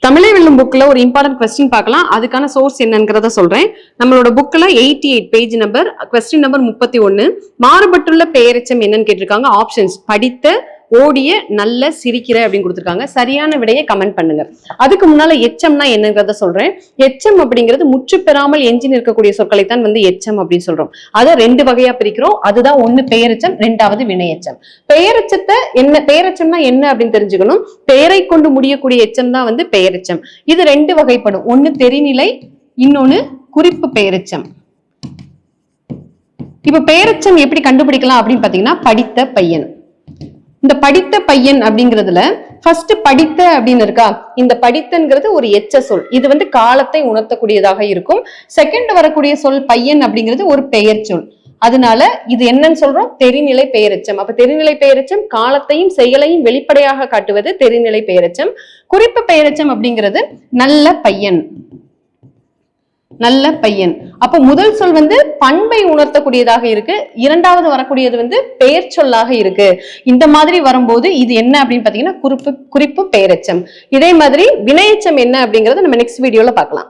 தமிழை வெல்லும் புக்ல ஒரு இம்பார்ட்டன்ட் கொஸ்டின் பார்க்கலாம். அதுக்கான சோர்ஸ் என்னங்கிறத சொல்றேன். நம்மளோட புக்ல 88 பேஜ் நம்பர் கொஸ்டின் நம்பர் 31 மாறுபட்டுள்ள பெயரெச்சம் என்னன்னு கேட்டிருக்காங்க. ஆப்ஷன்ஸ் படித்த, ஓடிய, நல்ல, சிரிக்கிற அப்படின்னு கொடுத்துருக்காங்க. சரியான விடையை கமெண்ட் பண்ணுங்க. அதுக்கு முன்னால எச்சம்னா என்னங்கிறத சொல்றேன். எச்சம் அப்படிங்கிறது முற்று பெறாமல் எஞ்சி நிற்கக்கூடிய சொற்களை தான் எச்சம் அப்படின்னு சொல்றோம். அதை ரெண்டு வகையா பிரிக்கிறோம். அதுதான் ஒண்ணு பெயரெச்சம், ரெண்டாவது வினையெச்சம். பெயரெச்சத்தை என்ன, பெயரெச்சம்னா என்ன அப்படின்னு தெரிஞ்சுக்கணும். பெயரை கொண்டு முடியக்கூடிய எச்சம் தான் பெயரெச்சம். இது ரெண்டு வகைப்படும். ஒண்ணு தெரிநிலை, இன்னொன்னு குறிப்பு பெயரெச்சம். இப்ப பெயரெச்சம் எப்படி கண்டுபிடிக்கலாம் அப்படின்னு பாத்தீங்கன்னா, படித்த பையன். இந்த படித்த பையன் அப்படிங்கிறதுல ஃபர்ஸ்ட் படித்த அப்படின்னு இருக்கா. இந்த படித்தங்கிறது ஒரு எச்ச சொல். இது காலத்தை உணர்த்தக்கூடியதாக இருக்கும். செகண்ட் வரக்கூடிய சொல் பையன் அப்படிங்கிறது ஒரு பெயர் சொல். அதனால இது என்னன்னு சொல்றோம், தெரிநிலை பெயரெச்சம். அப்ப தெரிநிலை பெயரெச்சம் காலத்தையும் செயலையும் வெளிப்படையாக காட்டுவது தெரிநிலை பெயரெச்சம். குறிப்பு பெயரெச்சம் அப்படிங்கிறது நல்ல பையன், நல்ல பையன். அப்ப முதல் சொல் பண்பை உணர்த்தக்கூடியதாக இருக்கு. இரண்டாவது வரக்கூடியது பெயர் சொல்லாக இருக்கு. இந்த மாதிரி வரும்போது இது என்ன அப்படின்னு பாத்தீங்கன்னா குறிப்பு பெயரெச்சம். இதே மாதிரி வினையெச்சம் என்ன அப்படிங்கறத நம்ம நெக்ஸ்ட் வீடியோல பார்க்கலாம்.